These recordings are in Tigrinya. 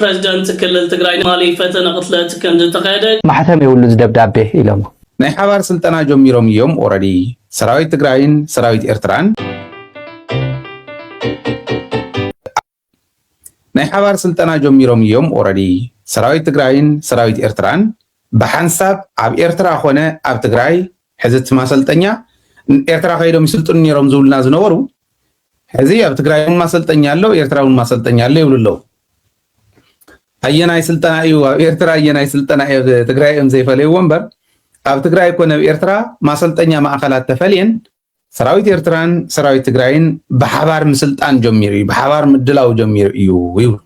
ፕሬዝዳንት ክልል ትግራይ ማሊ ፈተና ቅትለት ከም ዝተካየደ ማሕተም ይውሉ ዝደብዳቤ ኢሎም ናይ ሓባር ስልጠና ጀሚሮም እዮም ኦሬዲ ሰራዊት ትግራይን ሰራዊት ኤርትራን ናይ ሓባር ስልጠና ጀሚሮም እዮም ኦሬዲ ሰራዊት ትግራይን ሰራዊት ኤርትራን በሐንሳብ ኣብ ኤርትራ ኾነ ኣብ ትግራይ ሕዝት ማሰልጠኛ ኤርትራ ከይዶም ይስልጥኑ ነይሮም ዝውልና ዝነበሩ ሕዚ ኣብ ትግራይ ማሰልጠኛ አለው ኤርትራውን ማሰልጠኛ አለው ይብሉለው አየናይ ስልጠና እዩ ኤርትራ አየናይ ስልጠና እዩ ትግራይ ዘይፈለይ ወንበር ኣብ ትግራይ ኮነ ኤርትራ ማሰልጠኛ ማእከላት ተፈልየን ሰራዊት ኤርትራን ሰራዊት ትግራይን በሐባር ምስልጣን ጀሚሩ በሐባር ምድላው ጀሚሩ እዩ ይብሉ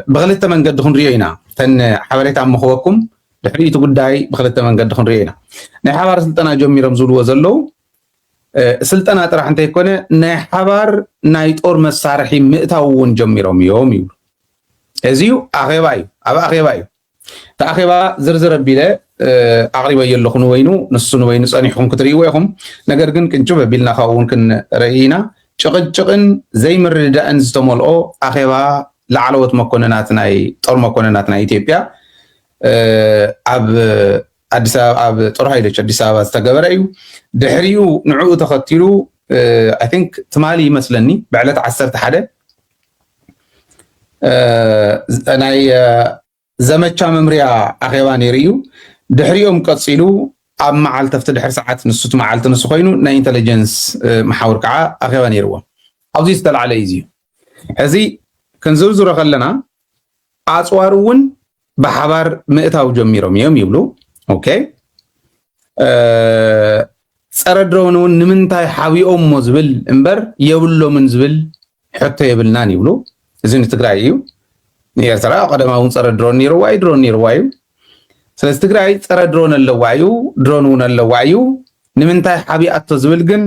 بغلت من قد خنرينا تن حواليت عم مخوكم دحريت قداي بغلت من قد خنرينا نحبار سلطنا جمير رمزول وزلو سلطنا ترى حنت يكون نحبار نايت اور مسارحي مئتاون جميرهم يوم يقول ازيو اخيبايو ابا اخيبايو تا اخيبا زرزر بيله اقريبا يلخنو وينو نسنو وينو صنيحكم كتريويهم ነገር ግን ክንጭ በቢልና ካውን كن رئينا ጭቅጭቅን ዘይምርዳእን ዝተመልኦ አخيባ لعلوت مكوناتنا طور مكوناتنا ኢትዮጵያ ኣብ አዲስ አበባ ጦር ኃይሎች አዲስ አበባ ዝተገበረዩ ድሕሪኡ ንዑ ተኸቲሉ I think ትማሊ ይመስለኒ በዕለት 11 ናይ ዘመቻ መምሪያ አኼባ ነይሩ ድሕሪኦም ቀፂሉ ኣብ መዓልቲ ፍት ድሕር ሰዓት ንሱት መዓልቲ ንሱ ኮይኑ ናይ ኢንተለጀንስ መሓውር ከዓ አኼባ ነይሩዎ ኣብዚ ዝተልዓለ እዩ እዚ كنزوزر خلنا أصوارون بحبار مئتاو جميرهم يوم يبلو أوكي سردرونون نمنتاي حاوي مزبل إمبر يبلو من زبل حتى يبلنان يبلو إذن تقرأيو نيرترا قدماون سردرون نيرواي درون نيروايو سلستقرأي سردرون اللوايو درونون اللوايو نمنتاي حاوي أتزبل جن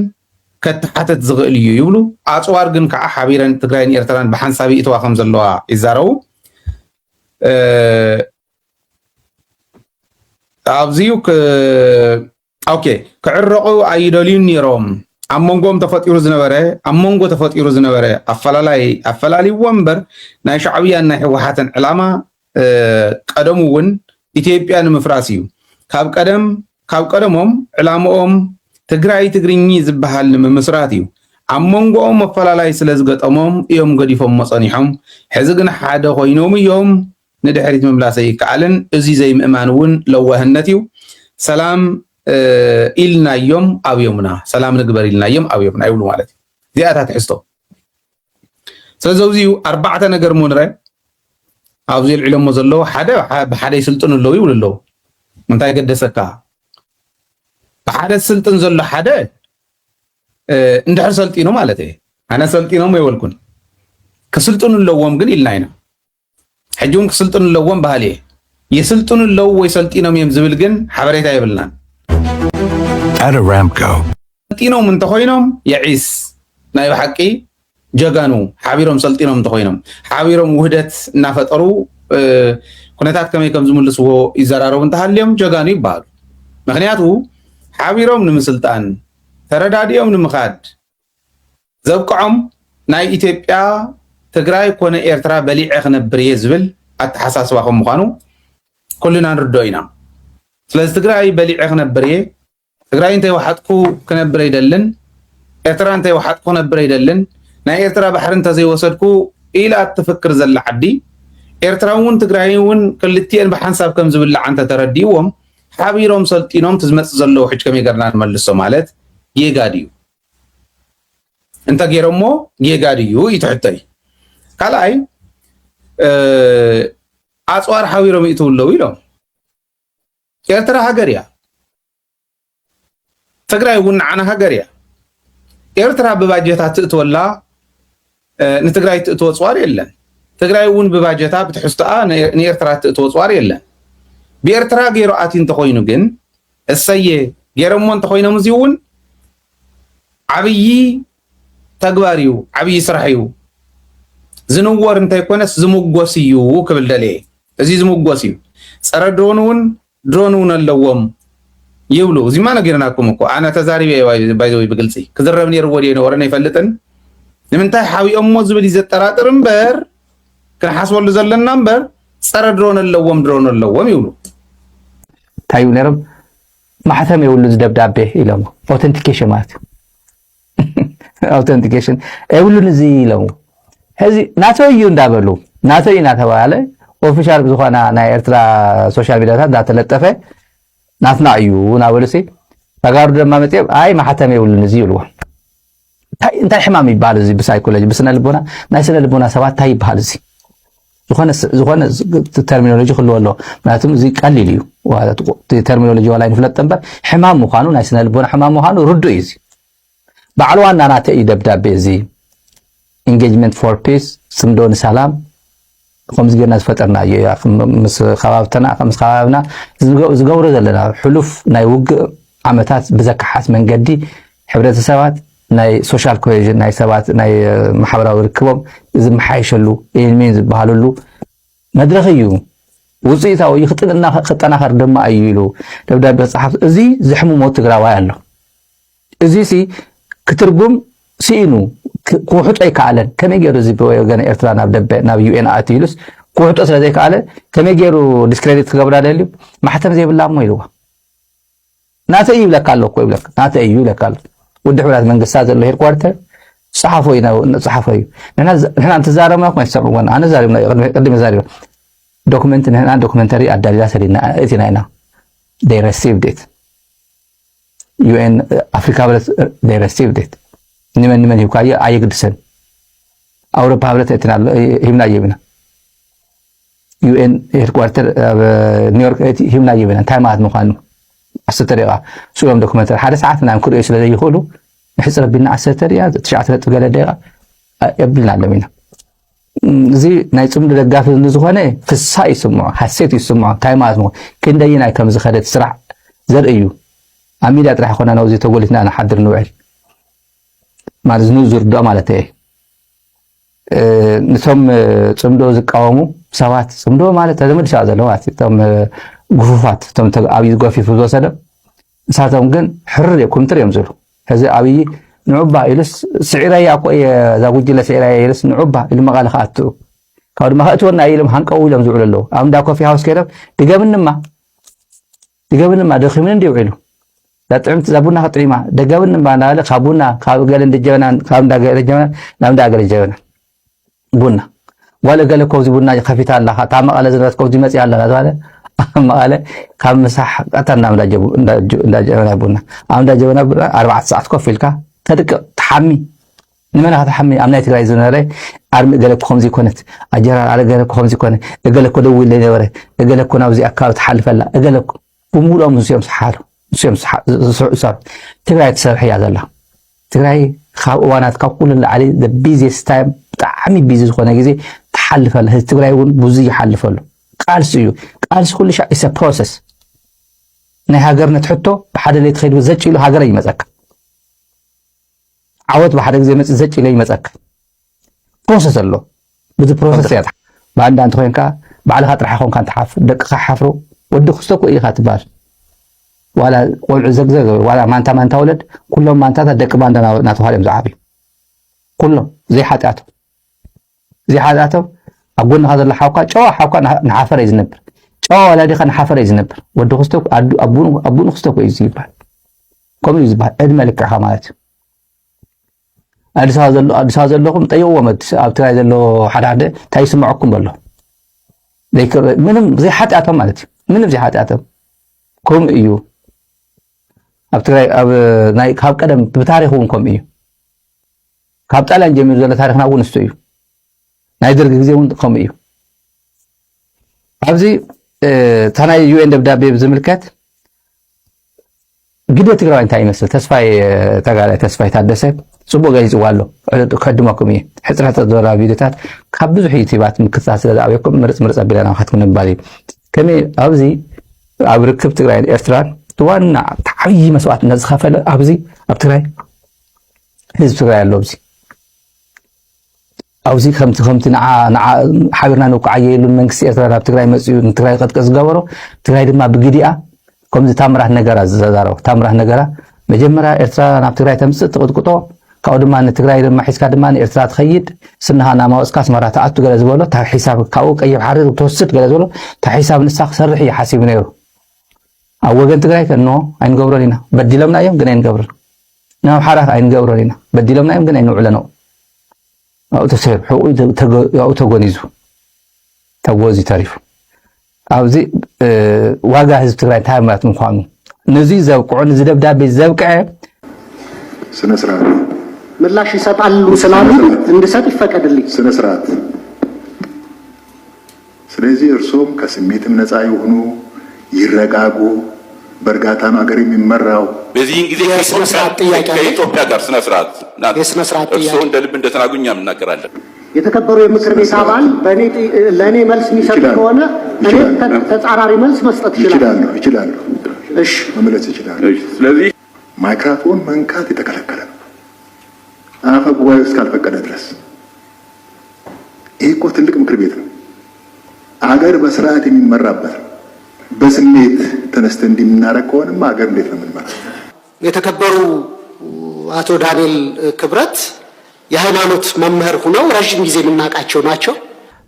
كتحتت زغل يبلو أصوار جن كحبيرن تقرأين إرتران بحنسابي إتوا خمس اللوا إزارو أبزيوك أوكي كعرقو أيدولين يروم أمونغوم تفاتيرو زنبره أمونغو تفاتيرو زنبره أفلالي ومبر ناي شعبيا ناي وحاتن علامة قدمون إثيوبيا مفراسيو كاب قدمهم علامهم تግራይ ትግርኛ ዝባሃል መስራት እዩ ኣመንጎኦም መፈላላይ ስለ ዝገጠሞም እዮም ገዲፎም መጸኒሖም ሕዚ ግን ሓደ ኮይኖም እዮም ንድሕሪት መምላሰይ ከዓልን እዚ ዘይምእማንውን ለዋህነት እዩ ሰላም ኢልናዮም ኣብዮምና ሰላም ንግበር ኢልናዮም ኣብዮምና ይብሉ ማለት እዩ ዚኣታት ሕስቶ ስለዚህ ኣርባዕተ ነገር ሞንረ ኣብዚ ልዕሎሞ ዘሎ ሓደ ብሓደ ይስልጥኑ ኣለዉ ይብሉ ኣለዉ እንታይ ገደሰካ بحادث سلطن زلو حدا اندحر سلطينو مالتي انا سلطينو ما يولكن كسلطن اللوم قل إلناينا حجون كسلطن اللوم بهاليه يسلطن اللو ويسلطينو يمزبل قن حبريتا يبلنان At Aramco سلطينو من تخوينهم يعيس نايو حقي جغانو حابيرهم سلطينو من تخوينهم حابيرهم وهدت نافترو كنتات كما يكم زملسو يزرارو انتهاليهم جغانو يبالو مخنياتو حابيرهم نمسلطان ترداديهم نمخاد زبقعهم ناي إثيوبيا تግራይ ኮነ ኤርትራ በሊዕ ክነብር ዝብል አተሐሳስባኹም ምዃኑ ኩልና ንርዶይና ስለዚ ትግራይ በሊዕ ክነብር ትግራይ እንታይ ወሓጥኩ ክነብር ይደልን ኤርትራ እንታይ ወሓጥኩ ክነብር ይደልን ናይ ኤርትራ ባሕሪ እንተዘይወሰድኩ ኢላ ትፍክር ዘላ ዓዲ ኤርትራውን ትግራይውን ክልቲአን ብሓንሳብ ከም ዝብላዕ አንተ ተረዲዎም حابيرهم سلطينهم تزمت زلو حج كم يقرنا نملسو مالت يقاديو انت غيرمو يقاديو يتحتاي قالاي اصوار حابيرهم يتولو يلو ኤርትራ ሀገሪያ ትግራይ ውን ዓና ሀገሪያ ኤርትራ በባጀታ ትእትወላ ንትግራይ ትእትወጽዋር የለን ትግራይ ውን በባጀታ ብትሕስተአ ንኤርትራ ትእትወጽዋር የለን بኤርትራ ገይሮ አቲ እንተኮይኑ ግን እሰየ ገይሮሞ እንተኮይኖም እዚውን ዓብይ ተግባሪዩ ዓብይ ስራሕዩ ዝንወር እንታይ ኮነስ ዝምጎስ እዩ ክብል ደለየ እዚ ዝምጎስ እዩ ፀረ ድሮኑን ኣለዎም ይብሉ እዚማ ነገርናኩም እኮ ኣነ ተዛሪበ ባይዘይ ብግልጽ ክዝረብ ነይሩ ወዲየ ነው ወረነ ይፈልጥን ንምንታይ ሓዊኦሞ ዝብል ይዘጠራጥር እምበር كنحاسبሉ ዘለና እምበር ፀረ ድሮን ኣለዎም ይብሉ ታዩ ነረም ማሕተም የብሉ ደብዳቤ ኢሎም ኦተንቲኬሽን ማለት ኦተንቲኬሽን የብሉን እዚ ኢሎም ሕዚ ናቶ እዩ እንዳበሉ ናቶ ኢና ተባለ ኦፊሻል ዝኾና ናይ ኤርትራ ሶሻል ሚዲያታት ዳተለጠፈ ናትና እዩ ናበሉሲ ተጋሩ ደማ መጥየብ አይ ማሕተም የብሉን እዚ ይብልዎ እንታይ ሕማም ይባል እዚ ብሳይኮሎጂ ብስነ ልቦና ናይ ስነ ልቦና ሰባት ታይ ይባል እዚ ዝኾነ ተርሚኖሎጂ ክልዎ ኣሎ ማለትም እዚ ቀሊል እዩ ተርሚኖሎጂ ዋላ ይፍለጥ እምበር ሕማም ምዃኑ ናይ ስነ ልቦና ሕማም ምዃኑ ርዱ እዩ እዚ በዓል ዋና ናተ እዩ ደብዳቤ እዚ ኢንጌጅመንት ፎር ፒስ ጽምዶ ንሰላም ከምዚ ገና ዝፈጠርና እዩ ምስ ከባብተና ምስ ከባብና ዝገብሮ ዘለና ሕሉፍ ናይ ውግእ ዓመታት ብዘካሓት መንገዲ ሕብረተሰባት ናይ ሶሻል ኮሄዥን ናይ ሰባት ናይ ማሕበራዊ ርክቦም ዝመሓይሸሉ ኢልሜን ዝበሃሉሉ መድረኽ እዩ ውፅኢታዊ ክጠናኸር ድማ እዩ ኢሉ ደብዳቤ ጻሓፍ እዚ ዝሕምሞ ትግራዋይ ኣሎ እዚ ሲ ክትርጉም ሲኢኑ ኩሕጦ ይከኣለን ከመይ ገይሩ እዚ ወገን ኤርትራ ናብ ዩኤን ኣትይሉስ ኩሕጦ ስለዘይከኣለ ከመይ ገይሩ ዲስክሬዲት ክገብራ ደልዩ ማሕተም ዘይብላ እሞ ኢልዋ ናተ እዩ ይብለካ ኣሎ እኮ ይብለካ ናተ እዩ ይብለካ ኣሎ ውድ ሕብረት መንግስታት ዘሎ ሄድኳርተር صحفوي صحفوي نحن انتظارنا ما يسمعون انا زاري قدم زاري دوكيمنت نحن دوكيومنتري ادالي سرينا اتينا هنا they received it UN Africa they received it نمن يوكايا ايغدسن اوروبا هبلت اتنا هيمنا يبنا UN headquarter نيويورك هيمنا يبنا تايمات مخانو 10 دقيقه شو دوكيمنتري حدا ساعات نعم كل ايش اللي يقولوا يحسب بنا 10 دقيقه 9 دقيقه يبلنا لمينا زي ناي صمد دغاف زخونه فسا يسمع حسيت يسمع تايمات مو كندينا كم زخدت سرع زرئيو اميدا طرح خونا نو زي تقولتنا انا حضر نوعل ما زنو زرد مالته نتم صمدو زقاومو سوات صمدو ማለት ተዘመድ ሻዘለዋት ተም ጉፉፋት ተም አብይ ጎፊፍ ወሰደ ሳቶም ግን ሕር የኩምትር የምዝሉ هذا أبي نعبا إلس سعيرة أقوى زوجي لسعيرة إلس نعبا المقالة خاتو كود ما خاتونا إلهم هنك أول يوم زعل الله أم داكو في هاوس كده تجابن ما دخل من ديوعلو لا تعمت زبوننا خطريمة تجابن ما نالك خابونا خاب قال إن الجبنان خاب دا قال الجبنان نام دا قال الجبنان بونا ولا قال كوزي بونا خفيت الله تعمق على زنات كوزي مسي الله هذا ما قال كم مسح أتنا من جبنا بونا أم دا جبنا 4 ساعات كفيلك تدك تحمي نمنا هذا تحمي أمنا تقرأ زنارة أرمي قالك خمسي كونت أجرا على قالك خمسي كونت قالك كده وين اللي ورا قالك كنا وزي أكاوت حلف لا قالك بمول أم مسيم سحاله مسيم صار تقرأ تسرح يا الله تقرأ خاب وانا تقول اللي عليه the busiest time تعمي بيزي خونه جزي تحلف له تقرأ يقول بوزي حلف له قال سيو قال كل شيء is a process نه هاجرنا تحطه بحد اللي تخيل وزج له هاجر يمزك عوض بحد زي ما زج له يمزك process له بده process يا بعد انت خوينك بعد خاطر حكون كان تحف دق حفرو ودك خصك اي خاتبال ولا قول زقزق ولا ما انت ولد كلهم ما انت دق ما عندنا ناتوهالم زعابي كلهم زي حاتاته أقول هذا اللي حوقا نحفر يزنبر ولا دي خن حفر يزنبر ودو خستوك أبون خستوك يزيبها كم يزيبها أدملك حمات أدس هذا اللهم تيومت أبتغى هذا اللو حد تيسمعكم بالله ذكر منهم زي حتى أتم مالتي منهم زي حتى أتم كم إيو أبتغى ناي كاب قدم بتاريخهم كم إيو كاب تعلن جميل زل تاريخنا أقول نستويو نايدر جزيون كم إيو أبزي تنا UN دبدابي بزملكات قدرت تقرأ أنت أي مثل تسفاي تادسة صبوا جايز والله قدمكم إيه حتى تدور فيديوهات خبزوا حيتيبات من كثاس لدعويكم مرس أبينا أخذكم من بالي كمي أبزي أبركب تقرأ إرتران توانا تعيي مسوات نزخ فل أبزي أبتقرأ حزب تقرأ اللوبزي أوزي خمت نع حاورنا نوقعي لون منكسي إرترا بتقرأي مسؤول تقرأي قد كسجورو تقرأي دم بجديئة كم زي تامره نجارة زارو تامره نجارة مجمرة إرترا نبتقرأي تمس تقول قطع ካብኡ ድማ ንትግራይ ድማ ሒስካ ድማ ኤርትራ ትኸይድ ስናሃና ማውስካ ኣስመራ ተኣቱ ገለ ዝበሎ ታ ሒሳብ ካብኡ ቀይሕ ሓሪ ተወስድ ገለ ዝበሎ ታ ሒሳብ ንሳ ክሰርሕ ይሓሲብ ነይሩ ኣብ ወገን ትግራይ ከኖ ኣይንገብሮን ኢና በዲሎምና እዮም ግን ኣይንገብሮን ናብ ሓራኽ ኣይንገብሮን ኢና በዲሎምና እዮም ግን ኣይንውዕለኖ ኣብኡ ተሰይሩ ኣብኡ ተጎኒዙ ተጎዚ ተሪፉ ኣብዚ ዋጋ ህዝቢ ትግራይ እንታይ ማለት ምኳኑ ነዚ ዘብቅዑ ነዚ ደብዳቤ ዘብቅዐ ስነ ስርዓት ምላሽ ይሰጣሉ ስላሉ እንድሰጥ ይፈቀድልኝ። ስነ ስርዓት። ስለዚህ እርሶም ከስሜትም ነፃ ይሁኑ፣ ይረጋጉ። በእርጋታ ሀገር የሚመራው በዚህን ጊዜ ከኢትዮጵያ ጋር ስነ ስርዓት እርሶ እንደ ልብ እንደተናጉኛ እናገራለን። የተከበሩ የምክር ቤት አባል ለእኔ መልስ የሚሰጥ ከሆነ እኔ ተጻራሪ መልስ መስጠት ይችላሉ። እሺ መመለስ ይችላሉ። ስለዚህ ማይክሮፎን መንካት የተከለከለ ነው አፈ ጉባኤው እስካልፈቀደ ድረስ። ይህ እኮ ትልቅ ምክር ቤት ነው። አገር በስርዓት የሚመራበት ነው። በስሜት ተነስተን እንዲምናረግ ከሆነማ አገር እንዴት ነው የምንመራው? የተከበሩ አቶ ዳንኤል ክብረት የሃይማኖት መምህር ሆነው ረጅም ጊዜ የምናውቃቸው ናቸው።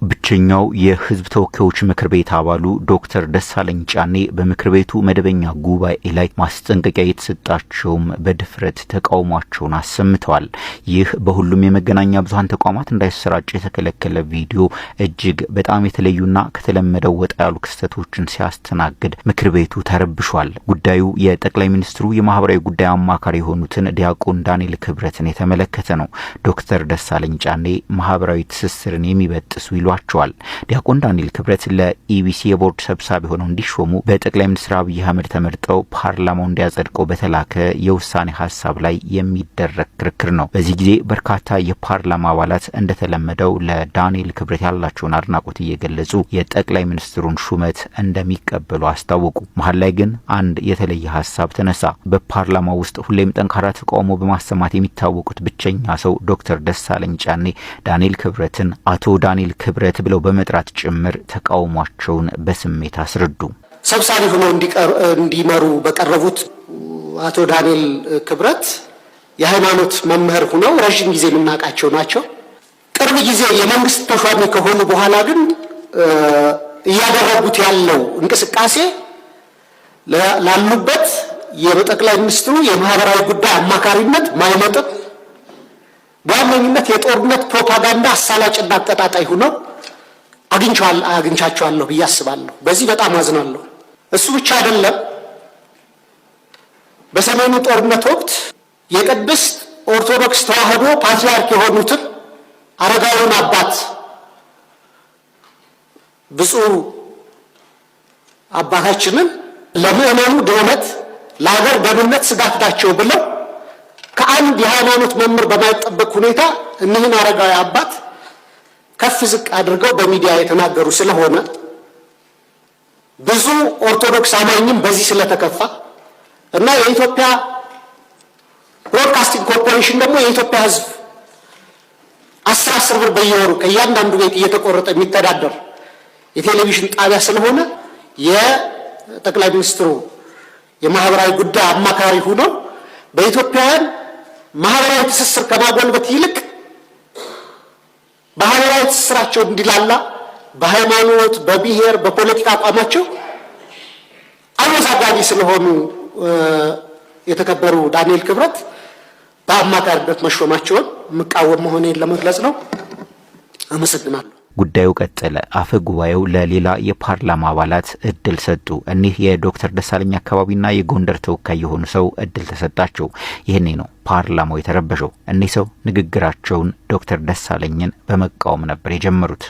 ብቸኛው የህዝብ ተወካዮች ምክር ቤት አባሉ ዶክተር ደሳለኝ ጫኔ በምክር ቤቱ መደበኛ ጉባኤ ላይ ማስጠንቀቂያ የተሰጣቸውም በድፍረት ተቃውሟቸውን አሰምተዋል። ይህ በሁሉም የመገናኛ ብዙሃን ተቋማት እንዳይሰራጭ የተከለከለ ቪዲዮ እጅግ በጣም የተለዩና ከተለመደው ወጣ ያሉ ክስተቶችን ሲያስተናግድ ምክር ቤቱ ተረብሿል። ጉዳዩ የጠቅላይ ሚኒስትሩ የማህበራዊ ጉዳይ አማካሪ የሆኑትን ዲያቆን ዳንኤል ክብረትን የተመለከተ ነው። ዶክተር ደሳለኝ ጫኔ ማህበራዊ ትስስርን የሚበጥሱ ይሏቸዋል። ዲያቆን ዳንኤል ክብረት ለኢቢሲ የቦርድ ሰብሳቢ ሆነው እንዲሾሙ በጠቅላይ ሚኒስትር አብይ አህመድ ተመርጠው ፓርላማው እንዲያጸድቀው በተላከ የውሳኔ ሀሳብ ላይ የሚደረግ ክርክር ነው። በዚህ ጊዜ በርካታ የፓርላማ አባላት እንደተለመደው ለዳንኤል ክብረት ያላቸውን አድናቆት እየገለጹ የጠቅላይ ሚኒስትሩን ሹመት እንደሚቀበሉ አስታወቁ። መሀል ላይ ግን አንድ የተለየ ሀሳብ ተነሳ። በፓርላማው ውስጥ ሁሌም ጠንካራ ተቃውሞ በማሰማት የሚታወቁት ብቸኛ ሰው ዶክተር ደሳለኝ ጫኔ ዳንኤል ክብረትን አቶ ዳንኤል ክብረት ብለው በመጥራት ጭምር ተቃውሟቸውን በስሜት አስረዱ። ሰብሳቢ ሆነው እንዲመሩ በቀረቡት አቶ ዳንኤል ክብረት የሃይማኖት መምህር ሆነው ረጅም ጊዜ የምናውቃቸው ናቸው። ቅርብ ጊዜ የመንግስት ተሿሚ ከሆኑ በኋላ ግን እያደረጉት ያለው እንቅስቃሴ ላሉበት የጠቅላይ ሚኒስትሩ የማህበራዊ ጉዳይ አማካሪነት ማይመጥን በዋነኝነት የጦርነት ፕሮፓጋንዳ አሳላጭና አቀጣጣይ ሆነው አግኝቻቸዋለሁ ብዬ አስባለሁ። በዚህ በጣም አዝናለሁ። እሱ ብቻ አይደለም። በሰሜኑ ጦርነት ወቅት የቅድስት ኦርቶዶክስ ተዋሕዶ ፓትርያርክ የሆኑትን አረጋዊውን አባት ብፁዕ አባታችንን ለምዕመኑ ድህነት ለሀገር ደህንነት ስጋት ናቸው ብለው ከአንድ የሃይማኖት መምህር በማይጠበቅ ሁኔታ እነዚህን አረጋዊ አባት ከፍ ዝቅ አድርገው በሚዲያ የተናገሩ ስለሆነ ብዙ ኦርቶዶክስ አማኝም በዚህ ስለተከፋ እና የኢትዮጵያ ብሮድካስቲንግ ኮርፖሬሽን ደግሞ የኢትዮጵያ ሕዝብ 10 ብር በየወሩ ከእያንዳንዱ ቤት እየተቆረጠ የሚተዳደር የቴሌቪዥን ጣቢያ ስለሆነ የጠቅላይ ሚኒስትሩ የማህበራዊ ጉዳይ አማካሪ ሆነው በኢትዮጵያውያን ማህበራዊ ትስስር ከማጎልበት ይልቅ ማህበራዊ ትስስራቸው እንዲላላ በሃይማኖት፣ በብሔር፣ በፖለቲካ አቋማቸው አወዛጋቢ ስለሆኑ የተከበሩ ዳንኤል ክብረት በአማካሪነት መሾማቸውን መቃወም መሆኔን ለመግለጽ ነው። አመሰግናለሁ። ጉዳዩ ቀጠለ። አፈ ጉባኤው ለሌላ የፓርላማ አባላት እድል ሰጡ። እኒህ የዶክተር ደሳለኝ አካባቢና የጎንደር ተወካይ የሆኑ ሰው እድል ተሰጣቸው። ይህኔ ነው ፓርላማው የተረበሸው። እኒህ ሰው ንግግራቸውን ዶክተር ደሳለኝን በመቃወም ነበር የጀመሩት።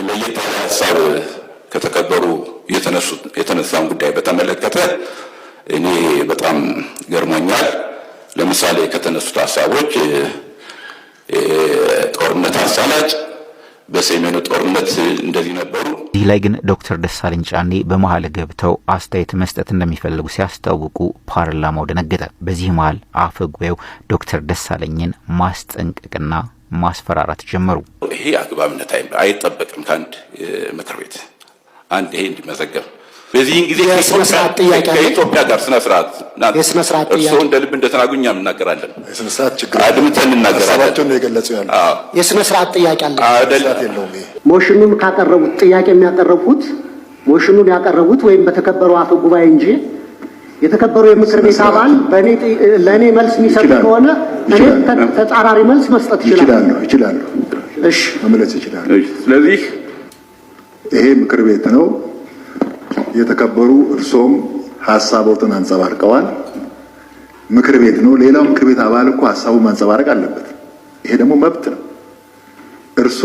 ለየት ያለ ሀሳብ ከተከበሩ የተነሳውን ጉዳይ በተመለከተ እኔ በጣም ገርሞኛል። ለምሳሌ ከተነሱት ሀሳቦች ጦርነት አሳላጭ በሰሜኑ ጦርነት እንደዚህ ነበሩ። እዚህ ላይ ግን ዶክተር ደሳለኝ ጫኔ በመሀል ገብተው አስተያየት መስጠት እንደሚፈልጉ ሲያስታውቁ ፓርላማው ደነገጠ። በዚህ መሀል አፈ ጉባኤው ዶክተር ደሳለኝን ማስጠንቀቅና ማስፈራራት ጀመሩ። ይሄ አግባብነት አይጠበቅም ከአንድ ምክር ቤት አንድ ይሄ እንዲመዘገብ በዚህን ጊዜ ከኢትዮጵያ ጋር ስነ ስርዓት እርስዎ እንደ ልብ እንደተናጉኛ እናገራለን። የስነ ስርዓት ችግር አድምጠን እናገራለን። ሀሳባቸውን ነው የገለጹ ያለው። የስነ ስርዓት ጥያቄ አለ የለውም። ሞሽኑን ካቀረቡት ጥያቄ የሚያቀርቡት ሞሽኑን ያቀረቡት ወይም በተከበሩ አፈ ጉባኤ እንጂ የተከበሩ የምክር ቤት አባል ለእኔ መልስ የሚሰጥ ከሆነ እኔ ተጻራሪ መልስ መስጠት ይችላሉ። እሺ መመለስ ይችላሉ። ስለዚህ ይሄ ምክር ቤት ነው። የተከበሩ እርሶም ሀሳቦትን አንጸባርቀዋል። ምክር ቤት ነው። ሌላው ምክር ቤት አባል እኮ ሀሳቡን ማንጸባረቅ አለበት። ይሄ ደግሞ መብት ነው። እርሶ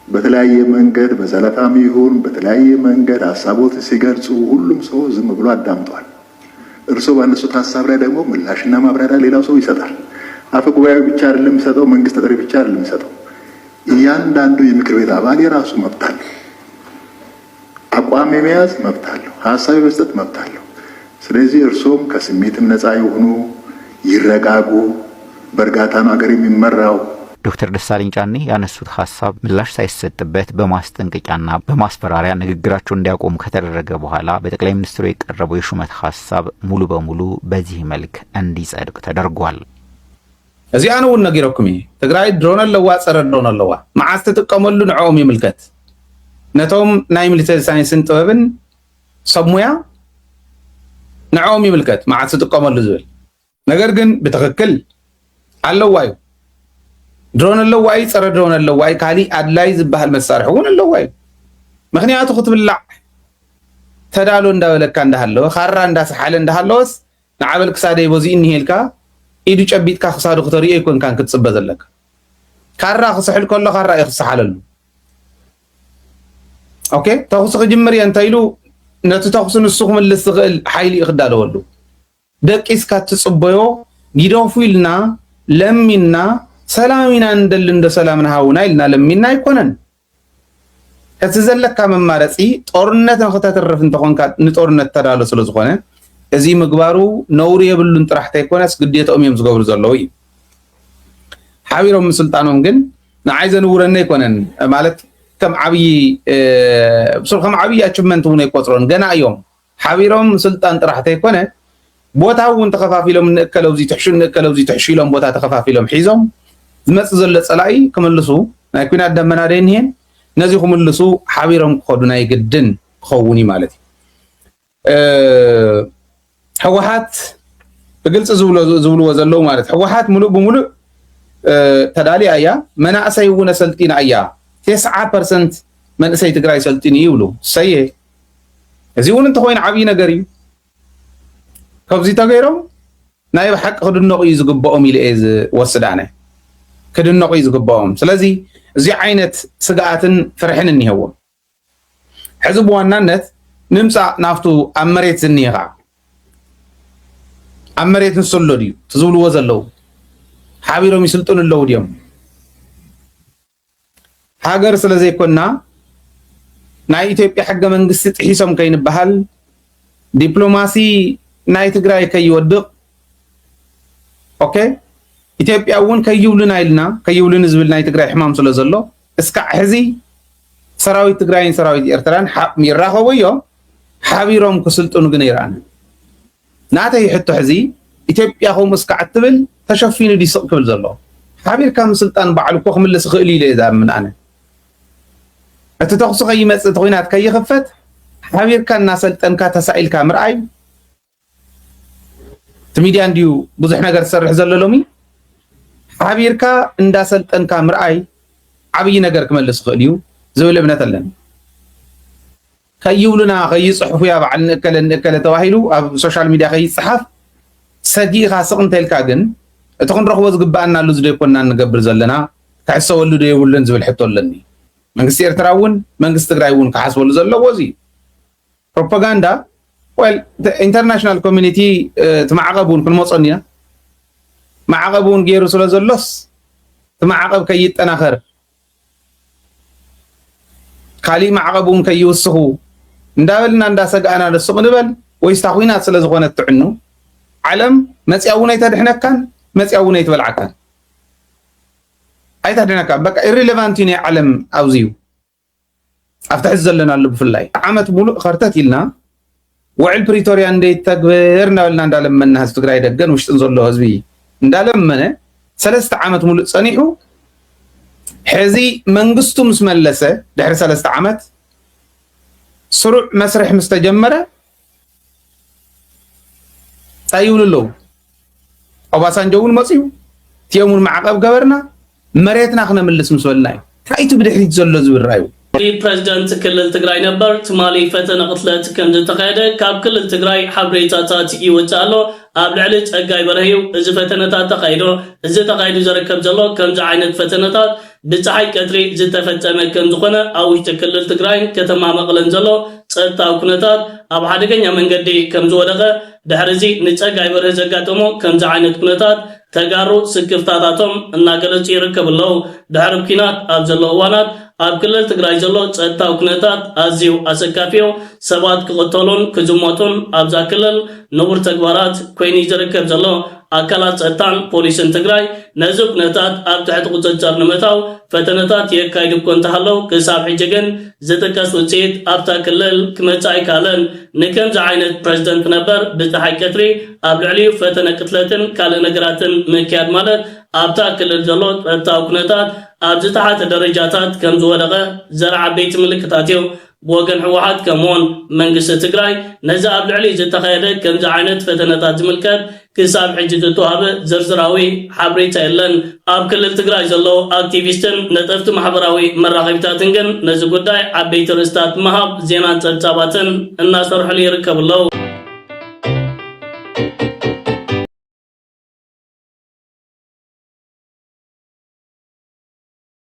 በተለያየ መንገድ በዘለፋም ይሁን በተለያየ መንገድ ሀሳቦትን ሲገልጹ ሁሉም ሰው ዝም ብሎ አዳምጧል። እርሶ ባነሱት ሀሳብ ላይ ደግሞ ምላሽና ማብራሪያ ሌላው ሰው ይሰጣል። አፈ ጉባኤው ብቻ አይደለም የሚሰጠው፣ መንግስት ተጠሪ ብቻ አይደለም የሚሰጠው። እያንዳንዱ የምክር ቤት አባል የራሱ መብት አለው። አቋም የመያዝ መብት አለው። ሀሳብ የመስጠት መብት አለው። ስለዚህ እርሶም ከስሜትም ነፃ የሆኑ ይረጋጉ። በእርጋታ ነው ሀገር የሚመራው። ዶክተር ደሳለኝ ጫኔ ያነሱት ሀሳብ ምላሽ ሳይሰጥበት በማስጠንቀቂያና በማስፈራሪያ ንግግራቸው እንዲያቆሙ ከተደረገ በኋላ በጠቅላይ ሚኒስትሩ የቀረበው የሹመት ሀሳብ ሙሉ በሙሉ በዚህ መልክ እንዲጸድቅ ተደርጓል። እዚያ ነው ነገርኩም ትግራይ ድሮን ኣለዋ ፀረ ድሮን ኣለዋ መዓዝ ተጥቀመሉ ንዕኦም ይምልከት ነቶም ናይ ሚሊተሪ ሳይንስን ጥበብን ሰሙያ ንዕኦም ይምልከት መዓዝ ተጥቀመሉ ዝብል ነገር ግን ብትክክል ኣለዋዩ ድሮን ኣለዋይ ፀረ ድሮን ኣለዋይ ካሊ ኣድላይ ዝበሃል መሳርሒ እውን ኣለዋዩ ምክንያቱ ክትብላዕ ተዳሎ እንዳበለካ እንዳሃለወ ካራ እንዳሰሓለ እንዳሃለወስ ንዓበል ክሳደይ በዚ እንሄልካ ኢዱ ጨቢጥካ ክሳዱ ክተሪኦ ይኮን ካን ክትጽበ ዘለካ ካራ ክስሕል ከሎ ካራ ይክስሓለሉ ኦኬ ተኹስ ክጅምር የንታይሉ ነቲ ተኹስ ንሱ ክምልስ ዝኽእል ሓይሊ ይክዳለወሉ ደቂስካ ትጽበዮ ጊዶፉ ኢልና ለሚና ሰላሚና እንደል እንደ ሰላምና ሃውና ኢልና ለሚና ይኮነን እቲ ዘለካ መማረፂ ጦርነት ንክተተርፍ እንተኾንካ ንጦርነት ተዳሎ ስለ ዝኾነ እዚ ምግባሩ ነውር የብሉን ጥራሕታ ይኮነስ ግዴታኦም እዮም ዝገብሩ ዘለዉ እዩ ሓቢሮም ስልጣኖም ግን ንዓይ ዘንውረና ይኮነን ማለት ከም ዓብይ ብሱር ከም ዓብይ አቺቭመንት እውን ይቆጥሮን ገና እዮም ሓቢሮም ስልጣን ጥራሕታ ይኮነ ቦታውን ተኸፋፊሎም ንእከለው ዚ ትሕሹ ንእከለው ዚ ትሕሹ ኢሎም ቦታ ተኸፋፊሎም ሒዞም ዝመጽ ዘሎ ጸላይ ክምልሱ ናይ ኩናት ደመና ደይንሄን ነዚ ክምልሱ ሓቢሮም ክኸዱ ናይ ግድን ክኸውን ማለት እዩ ህወሓት በግልጽ ዝብልዎ ዘለው ማለት ህወሓት ሙሉእ ብሙሉእ ተዳልያ እያ መናእሰይ እውን ሰልጢና እያ 9% መንእሰይ ትግራይ ሰልጢኑ ይብሉ ሰየ እዚ እውን እንተኮይኑ ዓብይ ነገር እዩ ካብዚ ተገይሮም ናይ ብሓቂ ክድነቑ እዩ ዝግብኦም ኢሉ እየ ዝወስድ ኣነ ክድነቑ እዩ ዝግብኦም ስለዚ እዚ ዓይነት ስግኣትን ፍርሕን እኒሄዎም ሕዚ ብዋናነት ንምፃእ ናፍቱ ኣብ መሬት ዝኒሄ ከዓ ኣብ መሬት ንሰሎ ድዩ ትዝብልዎ ዘለው ሓቢሮም ይስልጡን ኣለው ድዮም ሃገር ስለ ዘይኮና ናይ ኢትዮጵያ ሕገ መንግስቲ ጥሒሶም ከይንበሃል ዲፕሎማሲ ናይ ትግራይ ከይወድቕ ኦኬ ኢትዮጵያ እውን ከይውልና ኢልና ከይውልን ዝብል ናይ ትግራይ ሕማም ስለ ዘሎ እስካዕ ሕዚ ሰራዊት ትግራይን ሰራዊት ኤርትራን ይራኸቡ እዮም ሓቢሮም ክስልጡኑ ግን ይረአና ናተይ ሕቶ ሕዚ ኢትዮጵያ ኹም እስካዕ እትብል ተሸፊኑ ዲስቕ ክብል ዘሎ ሓቢርካ ምስልጣን በዓሉ እኮ ክምልስ ክእል ኢለ ዝኣምን ኣነ እቲ ተኽሱ ከይመፅእ እቲ ኩናት ከይኽፈት ሓቢርካ እናሰልጠንካ ተሳኢልካ ምርኣይ እቲ ሚድያ እንድዩ ብዙሕ ነገር ዝሰርሕ ዘሎ ሎሚ ሓቢርካ እንዳሰልጠንካ ምርኣይ ዓብይ ነገር ክመልስ ክእል እዩ ዝብል እምነት ኣለና ከይውሉና ከይፅሑፉ ያ በዓል ንእከለ ተባሂሉ ኣብ ሶሻል ሚድያ ከይፅሓፍ ሰጊእኻ ስቕ እንተኢልካ ግን እቲ ክንረኽቦ ዝግባአናሉ ዝደይኮንና ንገብር ዘለና ክሕሰበሉ ዶ የብሉን ዝብል ሕቶ ኣለኒ መንግስቲ ኤርትራ እውን መንግስቲ ትግራይ እውን ክሓስበሉ ዘለዎ እዚ ፕሮፓጋንዳ ወል ኢንተርናሽናል ኮሚኒቲ ትማዕቐብ እውን ክንመፆ ኒና ማዕቐብ እውን ገይሩ ስለ ዘሎስ እቲ ማዕቐብ ከይጠናኸር ካሊእ ማዕቐብ እውን ከይውስኹ እንዳበልና እንዳሰጋእና ንስቕ ንበል ወይስ እታ ኩናት ስለ ዝኾነ ትዕኑ ዓለም መፅያ እውን ኣይተድሕነካን መፅያ እውን ኣይትበልዓካን ኣይተድሕነካን በቃ ኢሪሌቫንት እዩ ናይ ዓለም ኣብዚ እዩ افتح زلنا اللي بفلاي عمت ملوء خرتات إلنا وعل بريتوريا اندي تكبرنا ولنا ندالم منها استقراي دقن وش تنزل له هزبي ندالم منه 3 عمت ملوء صنيحو حزي منقستو مسملسة دحر 3 عمت سرع مسرح مستجمرة أيول له أباسان جول مصيو تيومون معقب قبرنا مريتنا خنا ملس مسولنا رأيتو بدحريت زلو زبر رايو ፕሬዝዳንት ክልል ትግራይ ነበር ትማሊ ፈተና ቅትለት ከም ዝተካየደ ካብ ክልል ትግራይ ሓበሬታታት ይወጻሎ ኣብ ልዕሊ ጸጋይ በረሂው እዚ ፈተነታት ተካይዶ እዚ ተካይዱ ዝርከብ ዘሎ ከምዚ ዓይነት ፈተነታት ብፀሓይ ቀትሪ ዝተፈጸመ ከም ዝኾነ ኣብ ውሽጢ ክልል ትግራይ ከተማ መቐለን ዘሎ ጸጥታዊ ኩነታት ኣብ ሓደገኛ መንገዲ ከም ዝወደቐ ድሕሪዚ ንጸጋይ በረሂ ዘጋጠሞ ከምዚ ዓይነት ኩነታት ተጋሩ ስክፍታታቶም እናገለጹ ይርከብለው ድሕሪ ኩናት ኣብ ዘሎ እዋናት ኣብ ክልል ትግራይ ዘሎ ጸጥታዊ ኩነታት ኣዝዩ ኣሰካፊዮ ሰባት ክቅተሉን ክዝሞቱን ኣብዛ ክልል ንቡር ተግባራት ኮይኑ ዝርከብ ዘሎ ኣካላት ጸጥታን ፖሊስን ትግራይ ነዚ ኩነታት ኣብ ትሕቲ ቁፅጥር ንምእታው ፈተነታት የካይዱ እኮ እንተሃለው ክሳብ ሕጂ ግን ዝጥቀስ ውፅኢት ኣብታ ክልል ክመጽእ ኣይከኣለን ንከምዚ ዓይነት ፕሬዝደንት ነበር ብፀሓይ ቀትሪ ኣብ ልዕሊኡ ፈተነ ቅትለትን ካልእ ነገራትን ምክያድ ማለት ኣብታ ክልል ዘሎ ጸጥታዊ ኩነታት ኣብ ዝተሓተ ደረጃታት ከም ዝወደቐ ዘርዓ ቤት ምልክታት እዩ بوغن حوحات كمون منقصة تقراي نزا أبلعلي زتخيرك كم زعينت فتنة زملكات كساب حجة توهبة زرزراوي حبريتا إلن أب كل تقراي زلو أكتيفيستن نتفت محبراوي مراغبتاتنجن نزا قداي عبيت رستات مهاب زينات ترتاباتن الناس رحلي ركب الله